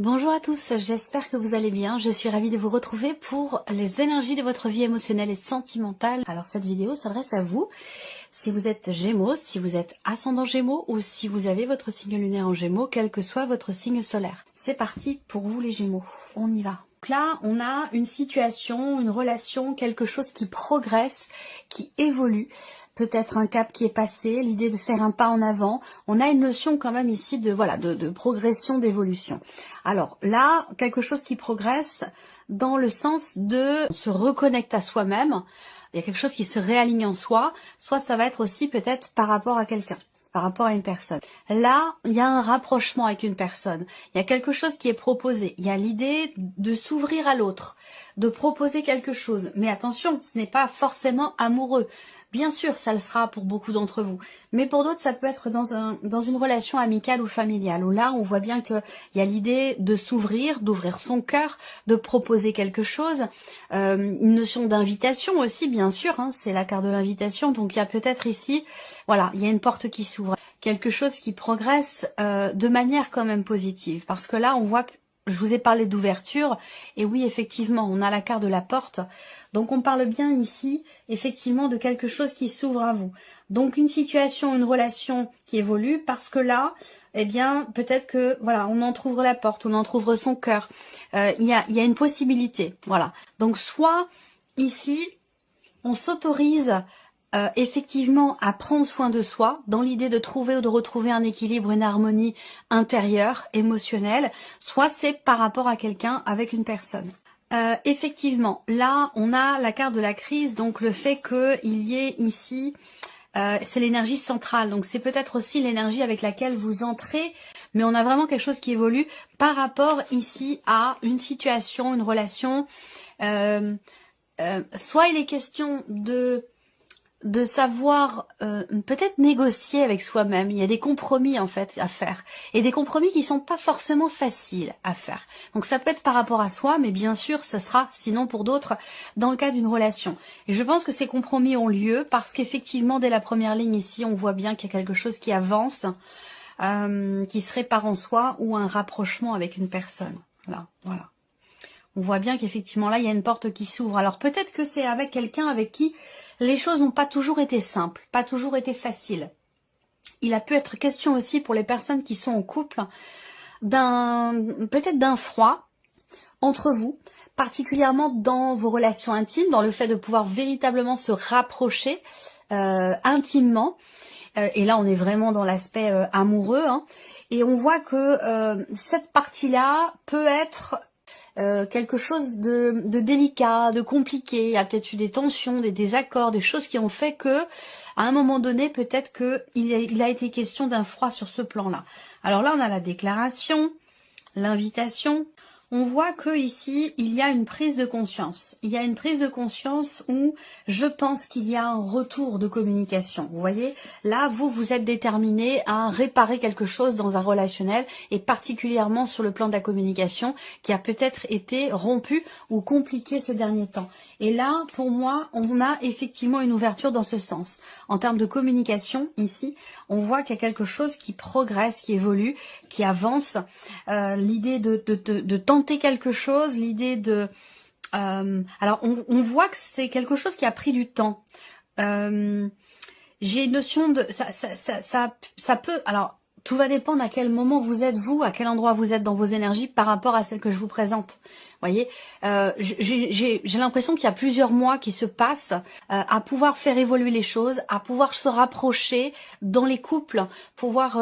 Bonjour à tous, j'espère que vous allez bien. Je suis ravie de vous retrouver pour les énergies de votre vie émotionnelle et sentimentale. Alors cette vidéo s'adresse à vous, si vous êtes Gémeaux, si vous êtes ascendant Gémeaux ou si vous avez votre signe lunaire en Gémeaux, quel que soit votre signe solaire. C'est parti pour vous les Gémeaux, on y va. Donc là, on a une situation, une relation, quelque chose qui progresse, qui évolue. Peut-être un cap qui est passé, l'idée de faire un pas en avant. On a une notion quand même ici de progression, d'évolution. Alors là, quelque chose qui progresse dans le sens de se reconnecter à soi-même. Il y a quelque chose qui se réaligne en soi. Soit ça va être aussi peut-être par rapport à quelqu'un, par rapport à une personne. Là, il y a un rapprochement avec une personne. Il y a quelque chose qui est proposé. Il y a l'idée de s'ouvrir à l'autre, de proposer quelque chose. Mais attention, ce n'est pas forcément amoureux. Bien sûr, ça le sera pour beaucoup d'entre vous. Mais pour d'autres, ça peut être dans une relation amicale ou familiale. Où là, on voit bien qu'il y a l'idée de s'ouvrir, d'ouvrir son cœur, de proposer quelque chose. Une notion d'invitation aussi, bien sûr. C'est la carte de l'invitation. Donc, il y a peut-être ici, voilà, il y a une porte qui s'ouvre. Quelque chose qui progresse de manière quand même positive. Parce que là, on voit que je vous ai parlé d'ouverture. Et oui, effectivement, on a la carte de la porte. Donc on parle bien ici, effectivement, de quelque chose qui s'ouvre à vous. Donc une situation, une relation qui évolue, parce que là, eh bien, peut-être que, voilà, on entrouvre la porte, on entrouvre son cœur. Il y a une possibilité, voilà. Donc soit, ici, on s'autorise effectivement à prendre soin de soi, dans l'idée de trouver ou de retrouver un équilibre, une harmonie intérieure, émotionnelle, soit c'est par rapport à quelqu'un, avec une personne. Effectivement, là, on a la carte de la crise, donc le fait qu'il y ait ici, c'est l'énergie centrale, donc c'est peut-être aussi l'énergie avec laquelle vous entrez, mais on a vraiment quelque chose qui évolue par rapport ici à une situation, une relation. Soit il est question de savoir peut-être négocier avec soi-même. Il y a des compromis en fait à faire. Et des compromis qui sont pas forcément faciles à faire. Donc ça peut être par rapport à soi, mais bien sûr, ce sera sinon pour d'autres dans le cas d'une relation. Et je pense que ces compromis ont lieu parce qu'effectivement, dès la première ligne ici, on voit bien qu'il y a quelque chose qui avance, qui serait par en soi ou un rapprochement avec une personne. Là, voilà. On voit bien qu'effectivement là, il y a une porte qui s'ouvre. Alors peut-être que c'est avec quelqu'un avec qui les choses n'ont pas toujours été simples, pas toujours été faciles. Il a pu être question aussi pour les personnes qui sont en couple peut-être d'un froid entre vous, particulièrement dans vos relations intimes, dans le fait de pouvoir véritablement se rapprocher intimement. Et là, on est vraiment dans l'aspect amoureux. Et on voit que cette partie-là peut être quelque chose de délicat, de compliqué. Il y a peut-être eu des tensions, des désaccords, des choses qui ont fait que, à un moment donné, peut-être qu'il a été question d'un froid sur ce plan-là. Alors là, on a la déclaration, l'invitation. On voit que ici, il y a une prise de conscience. Il y a une prise de conscience où je pense qu'il y a un retour de communication. Vous voyez, là, vous êtes déterminé à réparer quelque chose dans un relationnel et particulièrement sur le plan de la communication qui a peut-être été rompu ou compliqué ces derniers temps. Et là, pour moi, on a effectivement une ouverture dans ce sens. En termes de communication, ici, on voit qu'il y a quelque chose qui progresse, qui évolue, qui avance. L'idée de tenter quelque chose, l'idée de... alors, on voit que c'est quelque chose qui a pris du temps. J'ai une notion de... Ça peut... Alors, tout va dépendre à quel moment vous êtes, vous, à quel endroit vous êtes dans vos énergies par rapport à celle que je vous présente. Vous voyez, j'ai l'impression qu'il y a plusieurs mois qui se passent à pouvoir faire évoluer les choses, à pouvoir se rapprocher dans les couples, pouvoir...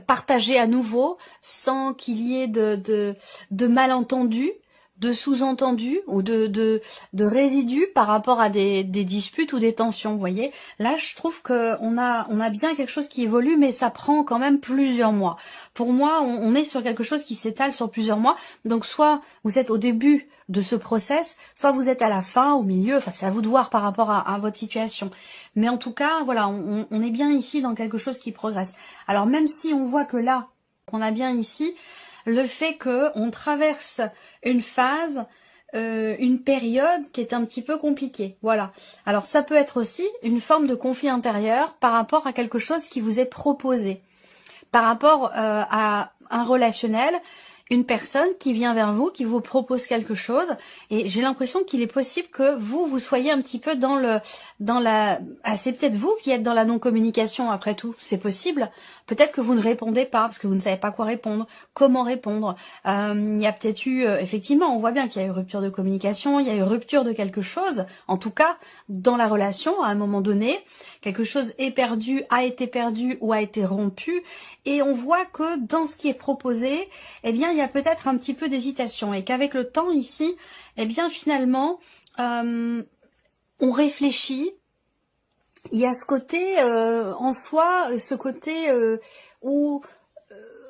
partager à nouveau sans qu'il y ait de malentendus, de sous-entendus ou de résidus par rapport à des disputes ou des tensions. Vous voyez, là je trouve que on a bien quelque chose qui évolue, mais ça prend quand même plusieurs mois. Pour moi, on est sur quelque chose qui s'étale sur plusieurs mois. Donc soit vous êtes au début de ce process, soit vous êtes à la fin, au milieu, enfin c'est à vous de voir par rapport à votre situation. Mais en tout cas, voilà, on est bien ici dans quelque chose qui progresse. Alors même si on voit que là, qu'on a bien ici, le fait qu'on traverse une phase, une période qui est un petit peu compliquée, voilà. Alors ça peut être aussi une forme de conflit intérieur par rapport à quelque chose qui vous est proposé. par rapport à un relationnel, une personne qui vient vers vous, qui vous propose quelque chose, et j'ai l'impression qu'il est possible que vous soyez un petit peu c'est peut-être vous qui êtes dans la non-communication après tout, c'est possible. Peut-être que vous ne répondez pas, parce que vous ne savez pas quoi répondre, comment répondre. Il y a peut-être eu, effectivement, on voit bien qu'il y a eu rupture de communication, il y a eu rupture de quelque chose, en tout cas, dans la relation, à un moment donné, quelque chose est perdu, a été perdu ou a été rompu, et on voit que dans ce qui est proposé, eh bien, il y a peut-être un petit peu d'hésitation, et qu'avec le temps ici, eh bien, finalement, on réfléchit. Il y a ce côté en soi, ce côté où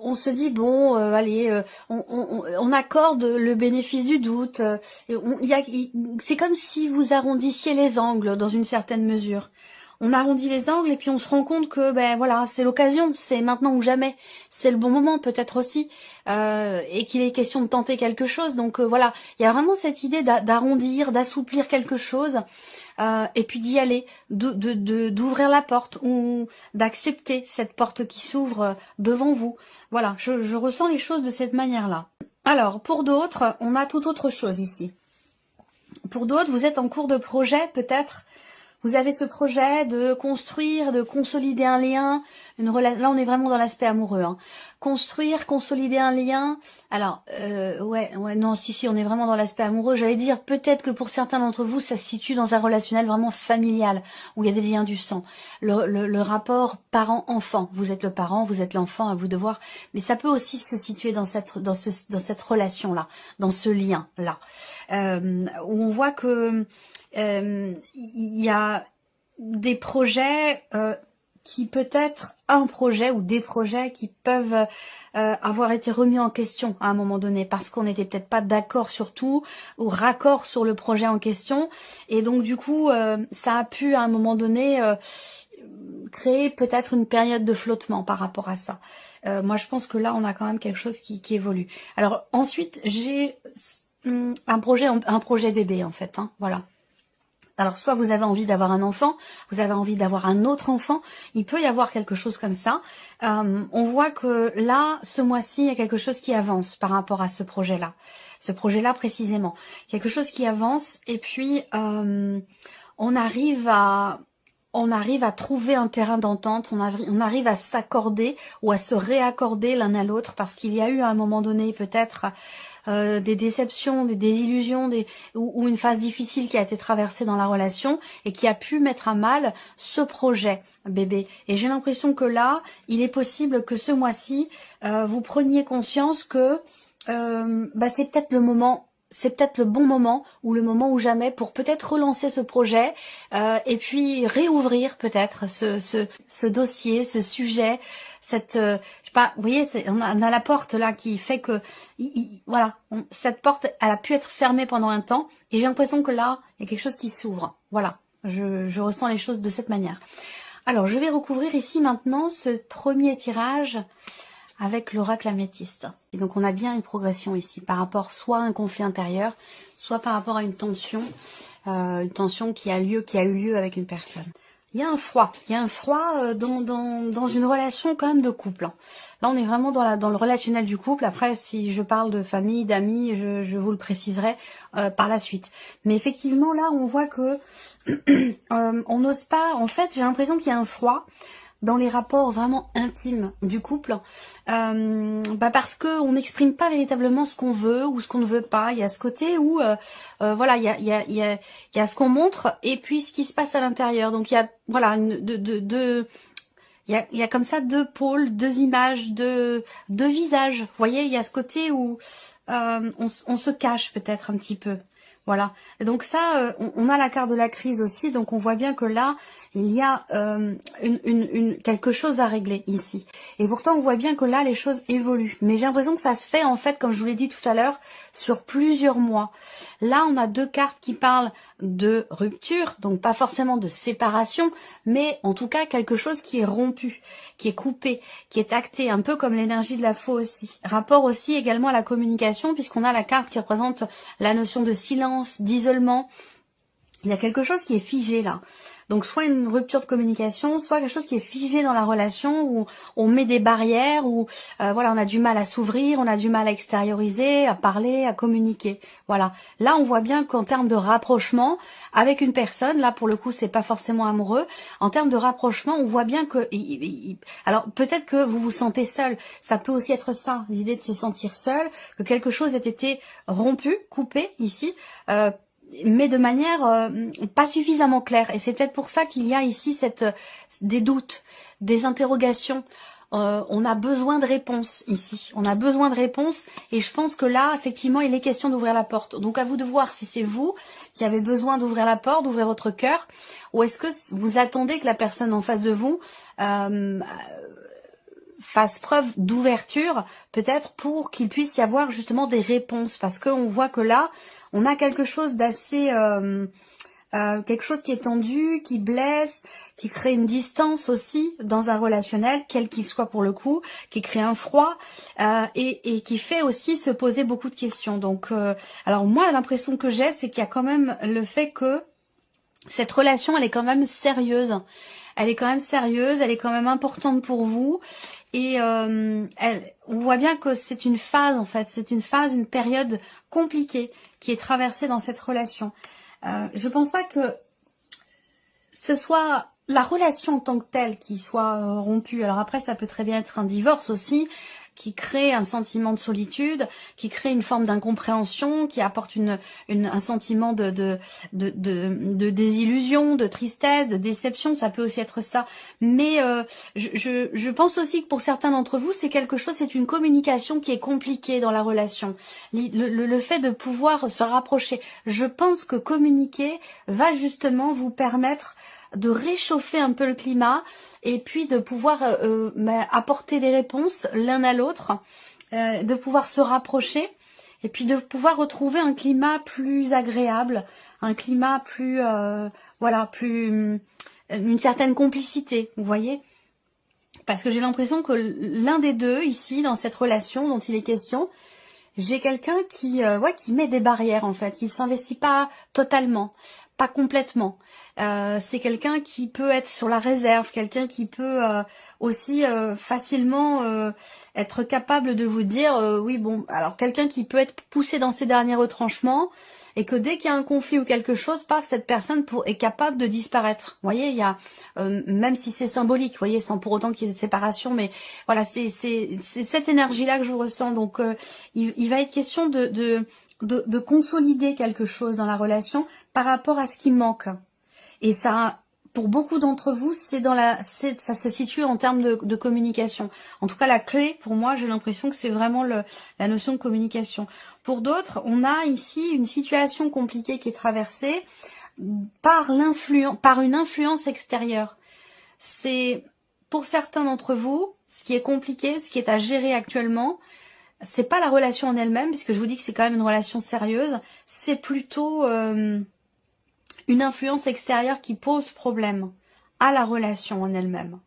on se dit bon, allez, on accorde le bénéfice du doute. C'est comme si vous arrondissiez les angles dans une certaine mesure. On arrondit les angles et puis on se rend compte que ben voilà, c'est l'occasion, c'est maintenant ou jamais, c'est le bon moment peut-être aussi, et qu'il est question de tenter quelque chose. Donc voilà, il y a vraiment cette idée d'arrondir, d'assouplir quelque chose, et puis d'y aller, d'ouvrir la porte ou d'accepter cette porte qui s'ouvre devant vous. Voilà, je ressens les choses de cette manière-là. Alors pour d'autres, on a tout autre chose ici. Pour d'autres, vous êtes en cours de projet peut-être. Vous avez ce projet de construire, de consolider un lien, une relation. Là, on est vraiment dans l'aspect amoureux. Hein. Construire, consolider un lien. Alors, non, si, on est vraiment dans l'aspect amoureux. J'allais dire, peut-être que pour certains d'entre vous, ça se situe dans un relationnel vraiment familial, où il y a des liens du sang. Le rapport parent-enfant. Vous êtes le parent, vous êtes l'enfant, à vous de voir. Mais ça peut aussi se situer dans cette relation-là, dans ce lien-là, où on voit que il y a des projets qui peut-être un projet ou des projets qui peuvent avoir été remis en question à un moment donné parce qu'on n'était peut-être pas d'accord sur tout ou raccord sur le projet en question, et donc du coup ça a pu à un moment donné créer peut-être une période de flottement par rapport à ça. Moi je pense que là on a quand même quelque chose qui évolue. Alors ensuite j'ai un projet bébé en fait, hein, voilà. Alors soit vous avez envie d'avoir un enfant, vous avez envie d'avoir un autre enfant, il peut y avoir quelque chose comme ça. On voit que là, ce mois-ci, il y a quelque chose qui avance par rapport à ce projet-là. Ce projet-là précisément. Quelque chose qui avance et puis on arrive à trouver un terrain d'entente, on arrive à s'accorder ou à se réaccorder l'un à l'autre parce qu'il y a eu à un moment donné peut-être des déceptions, des désillusions, ou une phase difficile qui a été traversée dans la relation et qui a pu mettre à mal ce projet bébé. Et j'ai l'impression que là, il est possible que ce mois-ci, vous preniez conscience que c'est peut-être le moment. C'est peut-être le bon moment ou le moment ou jamais pour peut-être relancer ce projet et puis réouvrir peut-être ce dossier, ce sujet, cette, je sais pas, vous voyez, on a la porte là qui fait que, voilà, cette porte, elle a pu être fermée pendant un temps et j'ai l'impression que là, il y a quelque chose qui s'ouvre. Voilà, je ressens les choses de cette manière. Alors, je vais recouvrir ici maintenant ce premier tirage avec l'oracle améthyste. Et donc on a bien une progression ici par rapport soit à un conflit intérieur, soit par rapport à une tension qui a eu lieu avec une personne. Il y a un froid dans une relation quand même de couple. Là on est vraiment dans le relationnel du couple. Après si je parle de famille, d'amis, je vous le préciserai par la suite. Mais effectivement là on voit que on n'ose pas, en fait j'ai l'impression qu'il y a un froid dans les rapports vraiment intimes du couple, parce que on n'exprime pas véritablement ce qu'on veut ou ce qu'on ne veut pas. Il y a ce côté où, voilà, il y a ce qu'on montre et puis ce qui se passe à l'intérieur. Donc il y a, voilà, il y a comme ça deux pôles, deux images, deux visages. Vous voyez, il y a ce côté où on se cache peut-être un petit peu. Voilà. Et donc ça, on a la carte de la crise aussi. Donc on voit bien que là, il y a quelque chose à régler ici. Et pourtant, on voit bien que là, les choses évoluent. Mais j'ai l'impression que ça se fait, en fait, comme je vous l'ai dit tout à l'heure, sur plusieurs mois. Là, on a deux cartes qui parlent de rupture, donc pas forcément de séparation, mais en tout cas, quelque chose qui est rompu, qui est coupé, qui est acté, un peu comme l'énergie de la faux aussi. Rapport aussi également à la communication, puisqu'on a la carte qui représente la notion de silence, d'isolement. Il y a quelque chose qui est figé là. Donc soit une rupture de communication, soit quelque chose qui est figé dans la relation, où on met des barrières, où voilà, on a du mal à s'ouvrir, on a du mal à extérioriser, à parler, à communiquer. Voilà. Là, on voit bien qu'en termes de rapprochement avec une personne, là pour le coup, c'est pas forcément amoureux. En termes de rapprochement, on voit bien que, alors peut-être que vous vous sentez seul. Ça peut aussi être ça, l'idée de se sentir seul, que quelque chose ait été rompu, coupé ici. Mais de manière pas suffisamment claire. Et c'est peut-être pour ça qu'il y a ici des doutes, des interrogations. On a besoin de réponses ici. On a besoin de réponses. Et je pense que là, effectivement, il est question d'ouvrir la porte. Donc à vous de voir si c'est vous qui avez besoin d'ouvrir la porte, d'ouvrir votre cœur, ou est-ce que vous attendez que la personne en face de vous fasse preuve d'ouverture, peut-être pour qu'il puisse y avoir justement des réponses. Parce qu'on voit que là, on a quelque chose d'assez... quelque chose qui est tendu, qui blesse, qui crée une distance aussi dans un relationnel, quel qu'il soit pour le coup, qui crée un froid et qui fait aussi se poser beaucoup de questions. Donc, alors moi, l'impression que j'ai, c'est qu'il y a quand même le fait que cette relation, elle est quand même sérieuse. Elle est quand même sérieuse, elle est quand même importante pour vous. Et on voit bien que c'est une phase, en fait. C'est une phase, une période compliquée qui est traversée dans cette relation. Je pense pas que ce soit la relation en tant que telle qui soit rompue. Alors après, ça peut très bien être un divorce aussi, qui crée un sentiment de solitude, qui crée une forme d'incompréhension, qui apporte un sentiment de désillusion, de tristesse, de déception. Ça peut aussi être ça. Mais je pense aussi que pour certains d'entre vous, c'est quelque chose, c'est une communication qui est compliquée dans la relation. Le fait de pouvoir se rapprocher. Je pense que communiquer va justement vous permettre de réchauffer un peu le climat et puis de pouvoir apporter des réponses l'un à l'autre, de pouvoir se rapprocher et puis de pouvoir retrouver un climat plus agréable, un climat plus une certaine complicité, vous voyez, parce que j'ai l'impression que l'un des deux ici dans cette relation dont il est question, j'ai quelqu'un qui met des barrières en fait, qui ne s'investit pas totalement, pas complètement. C'est quelqu'un qui peut être sur la réserve, quelqu'un qui peut aussi facilement être capable de vous dire oui bon, alors quelqu'un qui peut être poussé dans ses derniers retranchements et que dès qu'il y a un conflit ou quelque chose, paf, cette personne est capable de disparaître. Vous voyez, il y a même si c'est symbolique, vous voyez, sans pour autant qu'il y ait de séparation, mais voilà, c'est cette énergie-là que je ressens. Donc il va être question de consolider quelque chose dans la relation par rapport à ce qui manque. Et ça, pour beaucoup d'entre vous, ça se situe en termes de communication. En tout cas, la clé, pour moi, j'ai l'impression que c'est vraiment la notion de communication. Pour d'autres, on a ici une situation compliquée qui est traversée par une influence extérieure. C'est, pour certains d'entre vous, ce qui est compliqué, ce qui est à gérer actuellement, c'est pas la relation en elle-même, puisque je vous dis que c'est quand même une relation sérieuse, c'est plutôt une influence extérieure qui pose problème à la relation en elle-même.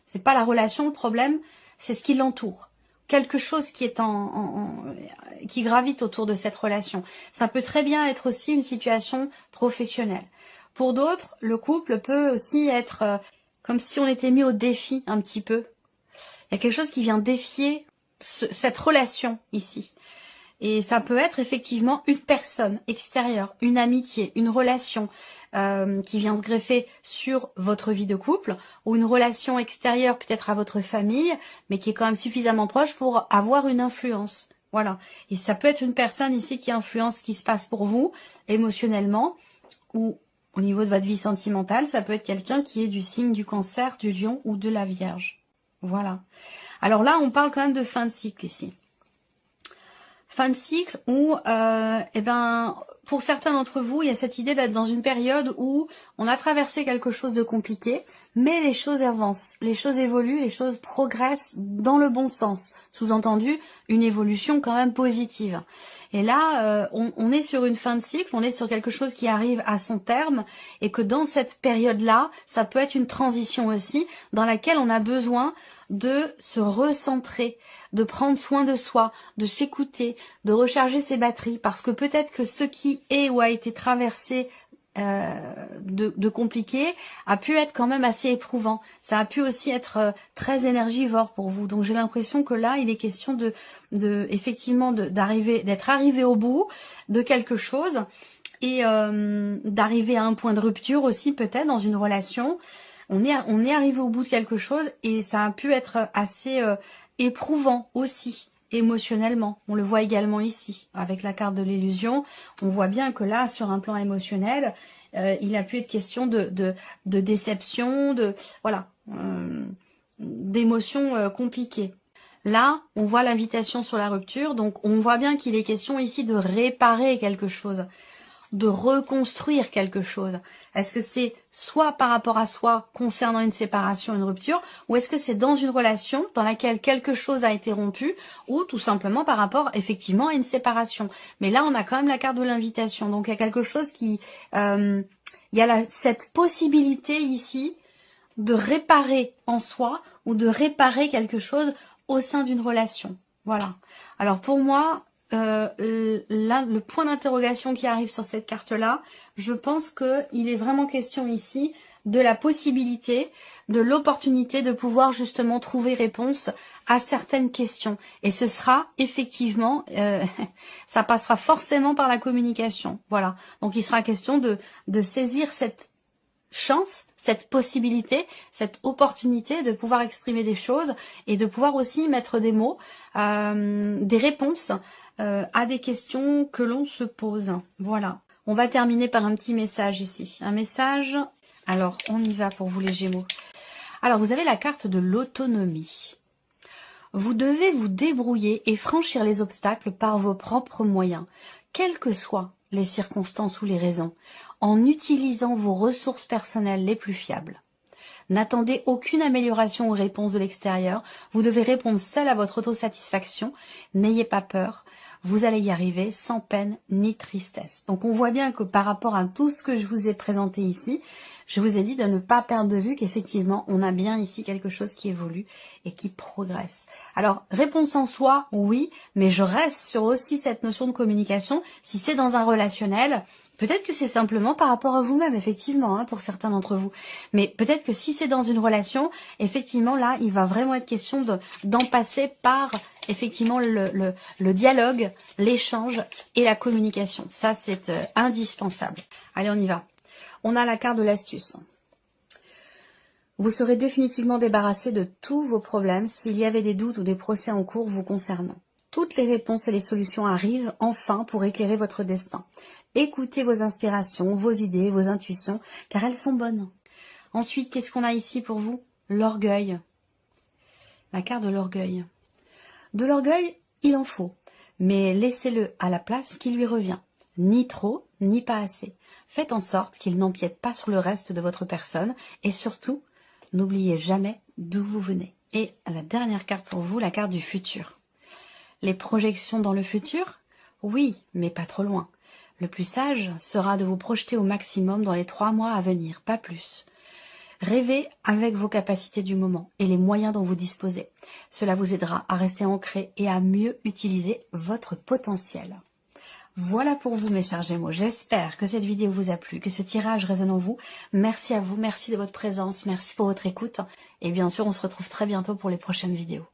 C'est pas la relation le problème, c'est ce qui l'entoure. Quelque chose qui est qui gravite autour de cette relation. Ça peut très bien être aussi une situation professionnelle. Pour d'autres, le couple peut aussi être comme si on était mis au défi un petit peu. Il y a quelque chose qui vient défier cette relation ici. Et ça peut être effectivement une personne extérieure, une amitié, une relation qui vient se greffer sur votre vie de couple, ou une relation extérieure peut-être à votre famille, mais qui est quand même suffisamment proche pour avoir une influence. Voilà. Et ça peut être une personne ici qui influence ce qui se passe pour vous, émotionnellement, ou au niveau de votre vie sentimentale. Ça peut être quelqu'un qui est du signe du Cancer, du Lion ou de la Vierge. Voilà. Alors là, on parle quand même de fin de cycle ici. Fin de cycle où, pour certains d'entre vous, il y a cette idée d'être dans une période où on a traversé quelque chose de compliqué, mais les choses avancent, les choses évoluent, les choses progressent dans le bon sens. Sous-entendu, une évolution quand même positive. Et là, on est sur une fin de cycle, on est sur quelque chose qui arrive à son terme, et que dans cette période-là, ça peut être une transition aussi, dans laquelle on a besoin de se recentrer, de prendre soin de soi, de s'écouter, de recharger ses batteries, parce que peut-être que ce qui est ou a été traversé de compliqué a pu être quand même assez éprouvant. Ça a pu aussi être très énergivore pour vous. Donc j'ai l'impression que là, il est question effectivement d'être arrivé au bout de quelque chose et d'arriver à un point de rupture aussi peut-être dans une relation. On est arrivé au bout de quelque chose et ça a pu être assez éprouvant aussi émotionnellement. On le voit également ici avec la carte de l'illusion. On voit bien que là, sur un plan émotionnel, il a pu être question de déception, voilà, d'émotions compliquées. Là, on voit l'invitation sur la rupture, donc on voit bien qu'il est question ici de réparer quelque chose, de reconstruire quelque chose. Est-ce que c'est soit par rapport à soi concernant une séparation, une rupture, ou est-ce que c'est dans une relation dans laquelle quelque chose a été rompu, ou tout simplement par rapport effectivement à une séparation. Mais là, on a quand même la carte de l'invitation, donc il y a quelque chose qui... il y a cette possibilité ici de réparer en soi, ou de réparer quelque chose au sein d'une relation. Voilà. Alors pour moi... là, le point d'interrogation qui arrive sur cette carte-là, je pense qu'il est vraiment question ici de la possibilité, de l'opportunité de pouvoir justement trouver réponse à certaines questions. Et ce sera effectivement, ça passera forcément par la communication. Voilà. Donc il sera question de saisir cette chance, cette possibilité, cette opportunité de pouvoir exprimer des choses et de pouvoir aussi mettre des mots, des réponses à des questions que l'on se pose. Voilà. On va terminer par un petit message ici. Un message. Alors, on y va pour vous les Gémeaux. Alors, vous avez la carte de l'autonomie. Vous devez vous débrouiller et franchir les obstacles par vos propres moyens, quelles que soient les circonstances ou les raisons, en utilisant vos ressources personnelles les plus fiables. N'attendez aucune amélioration ou réponse de l'extérieur. Vous devez répondre seul à votre autosatisfaction. N'ayez pas peur. Vous allez y arriver sans peine ni tristesse. Donc on voit bien que par rapport à tout ce que je vous ai présenté ici, je vous ai dit de ne pas perdre de vue qu'effectivement on a bien ici quelque chose qui évolue et qui progresse. Alors réponse en soi, oui, mais je reste sur aussi cette notion de communication. Si c'est dans un relationnel, peut-être que c'est simplement par rapport à vous-même, effectivement, pour certains d'entre vous. Mais peut-être que si c'est dans une relation, effectivement, là, il va vraiment être question d'en passer par, effectivement, le dialogue, l'échange et la communication. Ça, c'est indispensable. Allez, on y va. On a la carte de l'astuce. Vous serez définitivement débarrassé de tous vos problèmes s'il y avait des doutes ou des procès en cours vous concernant. Toutes les réponses et les solutions arrivent enfin pour éclairer votre destin. Écoutez vos inspirations, vos idées, vos intuitions, car elles sont bonnes. Ensuite, qu'est-ce qu'on a ici pour vous? L'orgueil. La carte de l'orgueil. De l'orgueil, il en faut, mais laissez-le à la place qui lui revient. Ni trop, ni pas assez. Faites en sorte qu'il n'empiète pas sur le reste de votre personne et surtout, n'oubliez jamais d'où vous venez. Et la dernière carte pour vous, la carte du futur. Les projections dans le futur? Oui, mais pas trop loin. Le plus sage sera de vous projeter au maximum dans les 3 mois à venir, pas plus. Rêvez avec vos capacités du moment et les moyens dont vous disposez. Cela vous aidera à rester ancré et à mieux utiliser votre potentiel. Voilà pour vous mes chers Gémeaux. J'espère que cette vidéo vous a plu, que ce tirage résonne en vous. Merci à vous, merci de votre présence, merci pour votre écoute. Et bien sûr, on se retrouve très bientôt pour les prochaines vidéos.